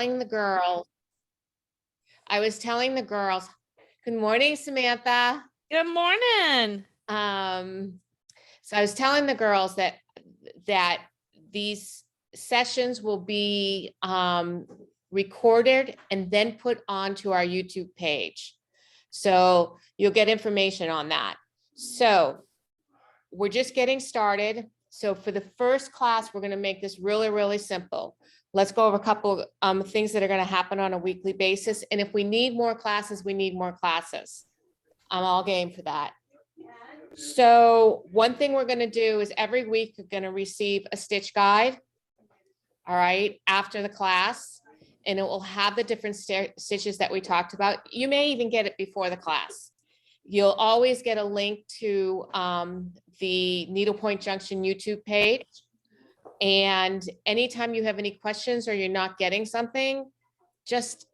telling the girls, good morning, Samantha. Good morning. So I was telling the girls that these sessions will be recorded and then put onto our YouTube page. So you'll get information on that. So we're just getting started. So for the first class, we're going to make this really, really simple. Let's go over a couple things that are going to happen on a weekly basis. And if we need more classes, we need more classes. I'm all game for that. So one thing we're going to do is every week you're going to receive a stitch guide. All right, after the class, and it will have the different stitches that we talked about. You may even get it before the class. You'll always get a link to the Needlepoint Junction YouTube page. And anytime you have any questions or you're not getting something, just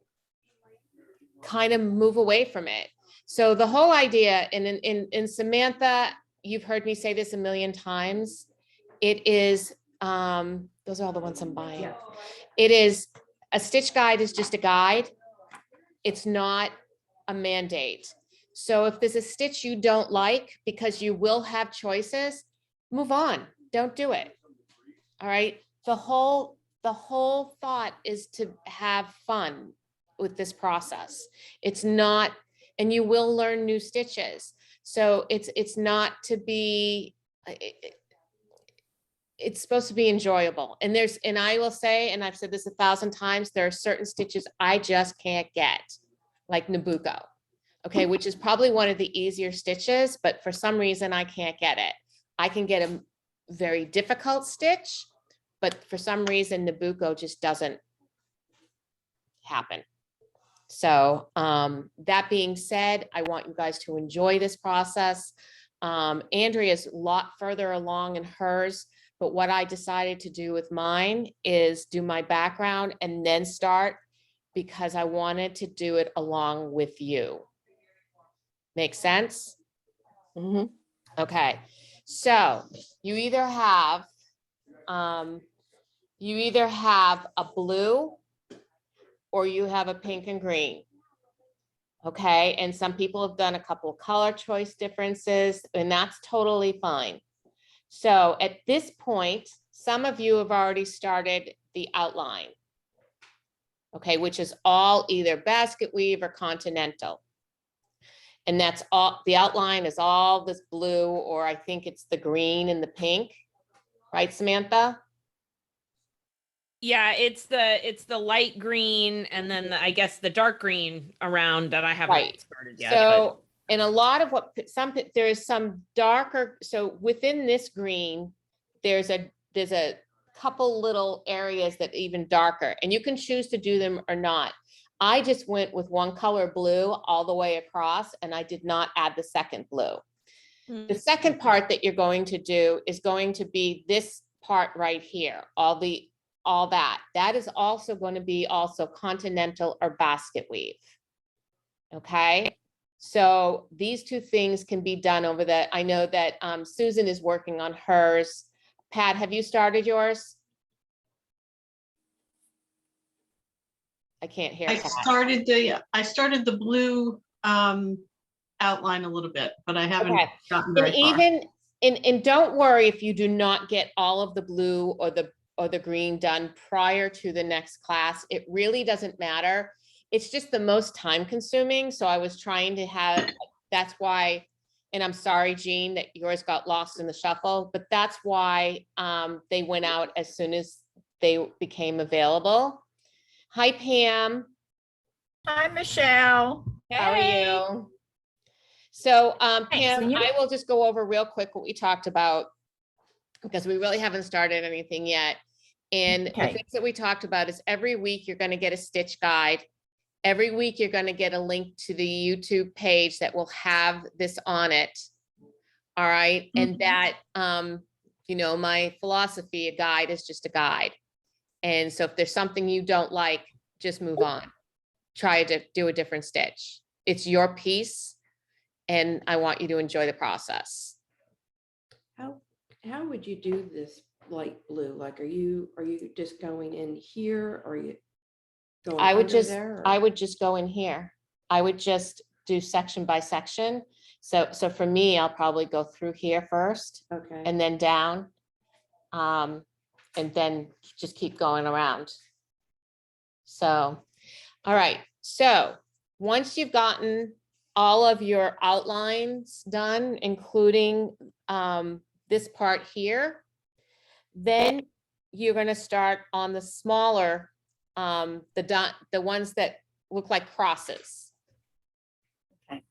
kind of move away from it. So the whole idea, and in Samantha, you've heard me say this a million times, it is, those are all the ones I'm buying. Yeah. It is, a stitch guide is just a guide. It's not a mandate. So if there's a stitch you don't like, because you will have choices, move on, don't do it. All right, the whole thought is to have fun with this process. It's not, and you will learn new stitches. So it's not to be, it's supposed to be enjoyable. And I will say, and I've said this 1,000 times, there are certain stitches I just can't get, like Nabucco, okay, which is probably one of the easier stitches, but for some reason I can't get it. I can get a very difficult stitch, but for some reason Nabucco just doesn't happen. So that being said, I want you guys to enjoy this process. Andrea's a lot further along in hers, but what I decided to do with mine is do my background and then start, because I wanted to do it along with you. Make sense? Mm-hmm. Okay, so you either have a blue or you have a pink and green. Okay, and some people have done a couple of color choice differences, and that's totally fine. So at this point, some of you have already started the outline, okay, which is all either basket weave or continental. And that's all, the outline is all this blue, or I think it's the green and the pink, right, Samantha? Yeah, it's the light green and then I guess the dark green around that I haven't started yet. So, and a lot of what there is some darker. So within this green, there's a couple little areas that even darker, and you can choose to do them or not. I just went with one color blue all the way across, and I did not add the second blue. The second part that you're going to do is going to be this part right here, all that is also going to be also continental or basket weave. Okay, so these two things can be done over that. I know that Susan is working on hers. Pat, have you started yours? I can't hear. I started the blue outline a little bit, but I haven't gotten very far. And don't worry if you do not get all of the blue or the green done prior to the next class. It really doesn't matter. It's just the most time consuming. So I was trying to have, that's why, and I'm sorry, Jean, that yours got lost in the shuffle, but that's why they went out as soon as they became available. Hi, Pam. Hi, Michelle. How are you? So Pam, I will just go over real quick what we talked about, because we really haven't started anything yet. And the things that we talked about is every week you're going to get a stitch guide. Every week you're going to get a link to the YouTube page that will have this on it. All right. And that, you know, my philosophy, a guide is just a guide. And so if there's something you don't like, just move on. Try to do a different stitch. It's your piece, and I want you to enjoy the process. How would you do this light blue? Like, are you just going in here, or are you Go I would under just, there, or- I would just go in here. I would just do section by section. So for me, I'll probably go through here first Okay, and then down. And then just keep going around. So, all right, so once you've gotten all of your outlines done, including this part here, then you're gonna start on the smaller, the ones that look like crosses. Okay.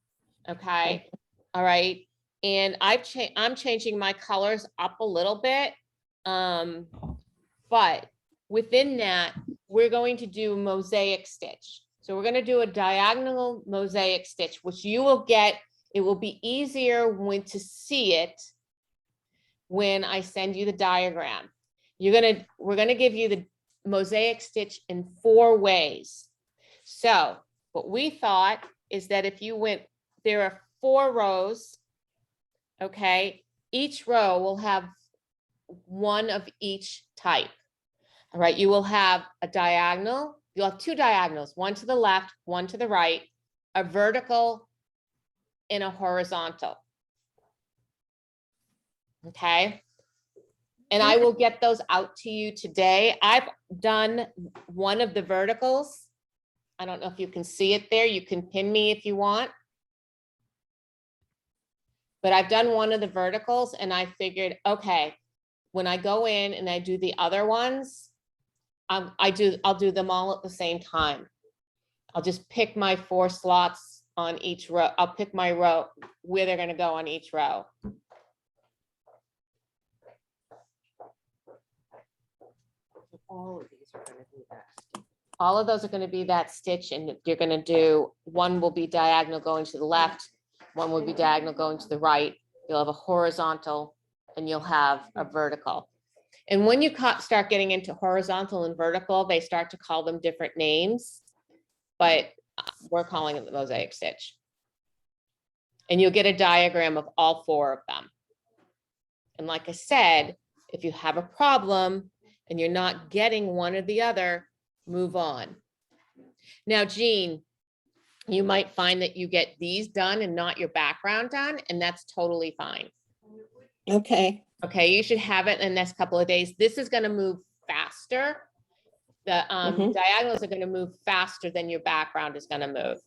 Okay, all right, and I'm changing my colors up a little bit. But within that, we're going to do mosaic stitch. So we're going to do a diagonal mosaic stitch, which you will get. It will be easier to see it when I send you the diagram. We're going to give you the mosaic stitch in 4 ways. So what we thought is that if you went, there are 4 rows. Okay, each row will have one of each type. All right, you will have a diagonal. You'll have 2 diagonals, one to the left, one to the right, a vertical and a horizontal. Okay. And I will get those out to you today. I've done one of the verticals. I don't know if you can see it there. You can pin me if you want. But I've done one of the verticals and I figured, okay, when I go in and I do the other ones, I'll do them all at the same time. I'll just pick my 4 slots on each row. I'll pick my row where they're going to go on each row. all of these are gonna be that. All of those are going to be that stitch, and you're going to do, one will be diagonal going to the left, one will be diagonal going to the right. You'll have a horizontal and you'll have a vertical. And when you start getting into horizontal and vertical, they start to call them different names, but we're calling it the mosaic stitch. And you'll get a diagram of all 4 of them. And like I said, if you have a problem and you're not getting one or the other, move on. Now, Jean, you might find that you get these done and not your background done, and that's totally fine. Okay, Okay, you should have it in the next couple of days. This is going to move faster. The diagonals are going to move faster than your background is going to move.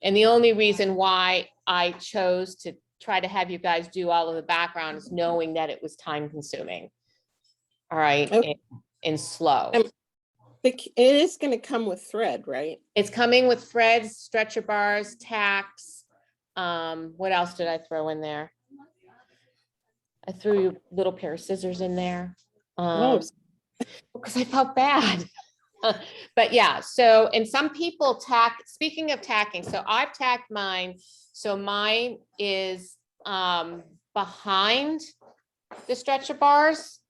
And the only reason why I chose to try to have you guys do all of the background is knowing that it was time consuming. All right, Okay. and slow. it is gonna come with thread, right? It's coming with threads, stretcher bars, tacks. What else did I throw in there? I threw a little pair of scissors in there. Oh, Because I felt bad. But yeah, so, and some people tack, speaking of tacking, so I've tacked mine. So mine is behind the stretcher bars.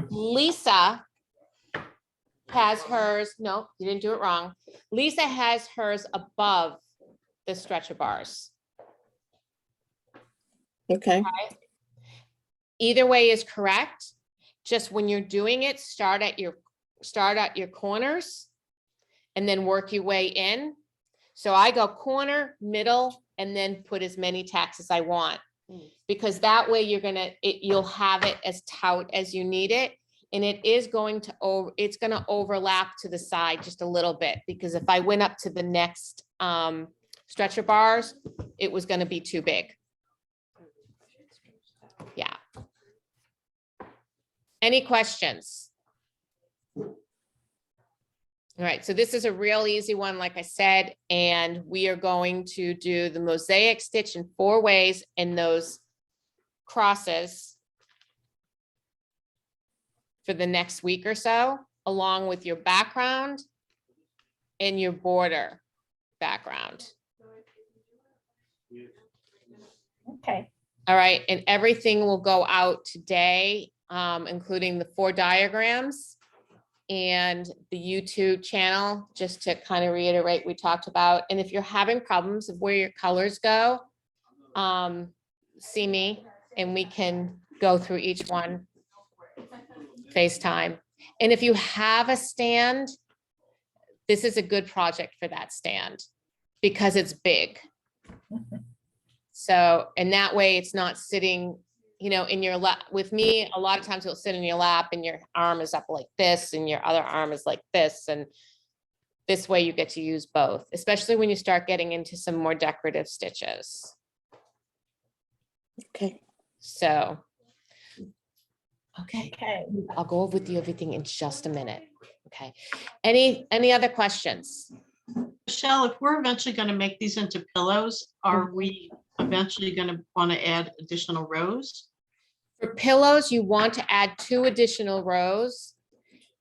Lisa has hers, no, you didn't do it wrong. Lisa has hers above the stretcher bars. okay, Either way is correct. Just when you're doing it, start at your corners and then work your way in. So I go corner, middle, and then put as many tacks as I want. Because that way you'll have it as taut as you need it. And it's going to overlap to the side just a little bit, because if I went up to the next stretcher bars, it was going to be too big. Yeah. Any questions? All right, so this is a real easy one, like I said, and we are going to do the mosaic stitch in 4 ways in those crosses for the next week or so, along with your background and your border background. Okay. All right, and everything will go out today, including the 4 diagrams and the YouTube channel, just to kind of reiterate we talked about. And if you're having problems of where your colors go, see me and we can go through each one FaceTime. And if you have a stand, this is a good project for that stand because it's big. So, and that way it's not sitting, you know, in your lap. With me, a lot of times it'll sit in your lap and your arm is up like this and your other arm is like this. And this way you get to use both, especially when you start getting into some more decorative stitches. Okay. So, okay, Okay. I'll go with you everything in just a minute. Okay. Any other questions? Michelle, if we're eventually going to make these into pillows, are we eventually going to want to add additional rows? For pillows, you want to add 2 additional rows.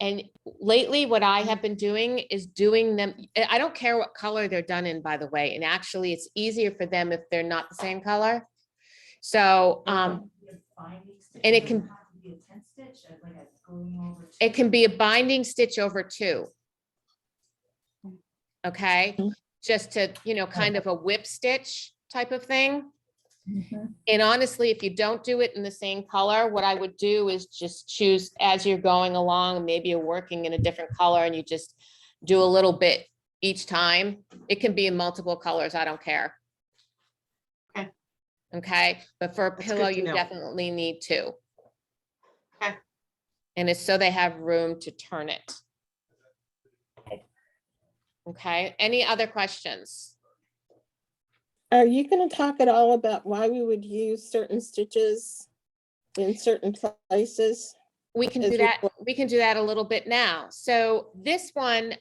And lately, what I have been doing is doing them. I don't care what color they're done in, by the way. And actually, it's easier for them if they're not the same color. So, and it can be a binding stitch over 2. Okay, just to, you know, kind of a whip stitch type of thing. Mhm. And honestly, if you don't do it in the same color, what I would do is just choose as you're going along, maybe you're working in a different color and you just do a little bit each time. It can be in multiple colors, I don't care. Okay. Okay, but for a That's pillow, good to you know. definitely need 2. Okay. And it's so they have room to turn it. Okay, any other questions? Are you going to talk at all about why we would use certain stitches in certain places? We can As do we that. go- We can do that a little bit now. So this one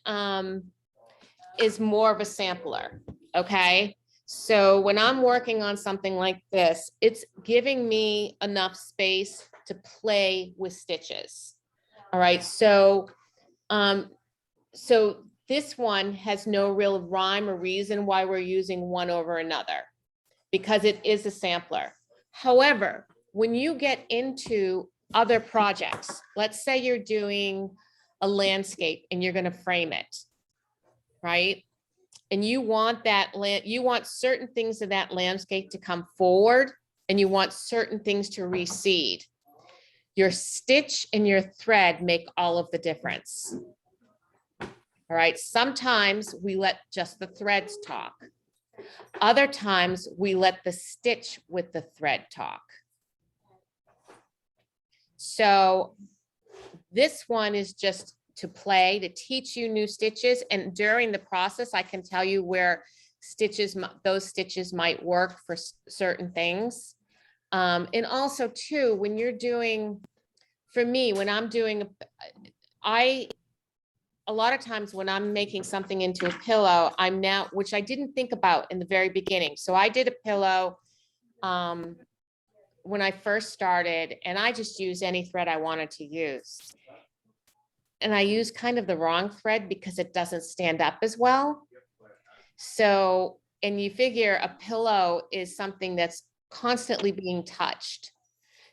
is more of a sampler. Okay. So when I'm working on something like this, it's giving me enough space to play with stitches. All right. So this one has no real rhyme or reason why we're using one over another, because it is a sampler. However, when you get into other projects, let's say you're doing a landscape and you're going to frame it, right? And you want you want certain things of that landscape to come forward and you want certain things to recede. Your stitch and your thread make all of the difference. All right, sometimes we let just the threads talk. Other times we let the stitch with the thread talk. So this one is just to play, to teach you new stitches. And during the process, I can tell you where those stitches might work for certain things. And also too, when you're doing, for me, when I'm doing, a lot of times when I'm making something into a pillow, which I didn't think about in the very beginning. So I did a pillow when I first started, and I just used any thread I wanted to use. And I used kind of the wrong thread because it doesn't stand up as well. So, and you figure a pillow is something that's constantly being touched.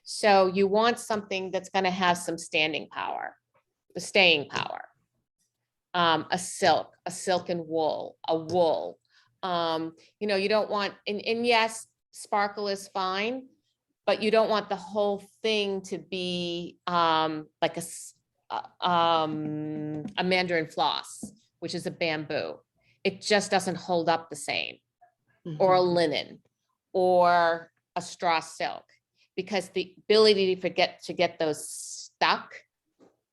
So you want something that's going to have some standing power, the staying power. A silk and wool, a wool. You know, you don't want, and yes, sparkle is fine, but you don't want the whole thing to be like a mandarin floss, which is a bamboo. It just doesn't hold up the same, or a linen, or a straw silk, because the ability to get those stuck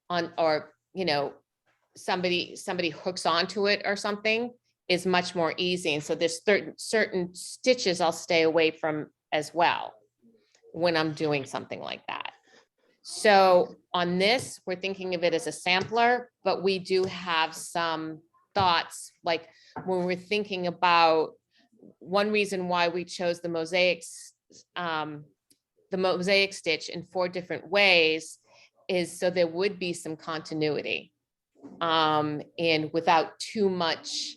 on, or, you know, somebody hooks onto it or something is much more easy. And so there's certain stitches I'll stay away from as well when I'm doing something like that. So on this, we're thinking of it as a sampler, but we do have some thoughts, like when we're thinking about one reason why we chose the mosaic stitch in 4 different ways is so there would be some continuity. And without too much,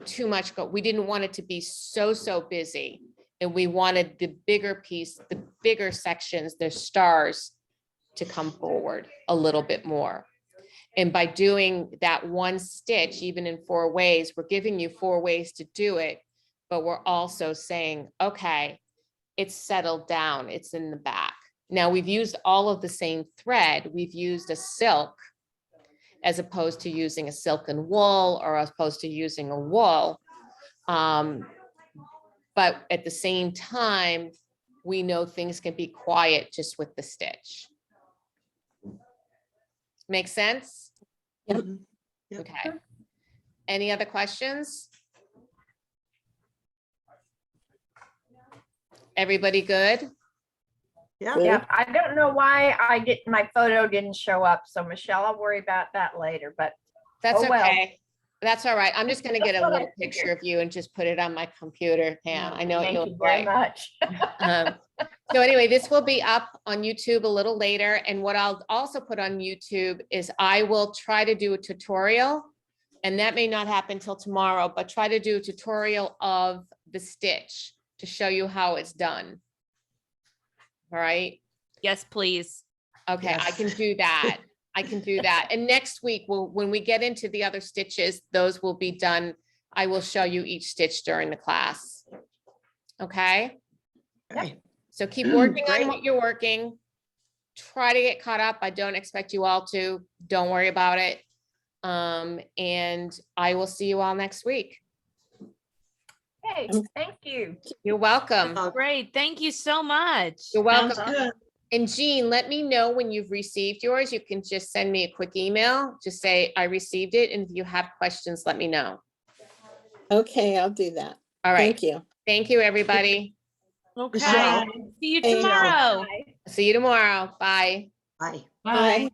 we didn't want it to be so busy. And we wanted the bigger piece, the bigger sections, the stars, to come forward a little bit more. And by doing that one stitch, even in 4 ways, we're giving you 4 ways to do it, but we're also saying, okay, it's settled down, it's in the back. Now we've used all of the same thread. We've used a silk as opposed to using a silken wool or as opposed to using a wool. But at the same time, we know things can be quiet just with the stitch. Make sense? Yep. Yep. Okay. Any other questions? Everybody good? Yeah. Good. Yeah, I don't know why my photo didn't show up. So Michelle, I'll worry about that later, but That's Oh, well. okay. That's all right. I'm just gonna get That's a what I little picture figured. of you and just put it on my computer, Pam. I know what thank you you look very like. much. So anyway, this will be up on YouTube a little later. And what I'll also put on YouTube is I will try to do a tutorial. And that may not happen till tomorrow, but try to do a tutorial of the stitch to show you how it's done. All right. Yes, please. Okay, I Yes. can do that. I can do that. And next week, when we get into the other stitches, those will be done. I will show you each stitch during the class. Okay, Okay. so keep working Great. on what you're working. Try to get caught up. I don't expect you all to. Don't worry about it. And I will see you all next week. Hey, thank you. You're welcome. Great. Thank you so much. You're Sounds welcome. good. And Jean, let me know when you've received yours. You can just send me a quick email. Just say, I received it. And if you have questions, let me know. Okay, I'll do that. All right. Thank you. Thank you, everybody. Okay. Bye. See you Thank you. tomorrow. See you tomorrow. Bye. Bye. Bye.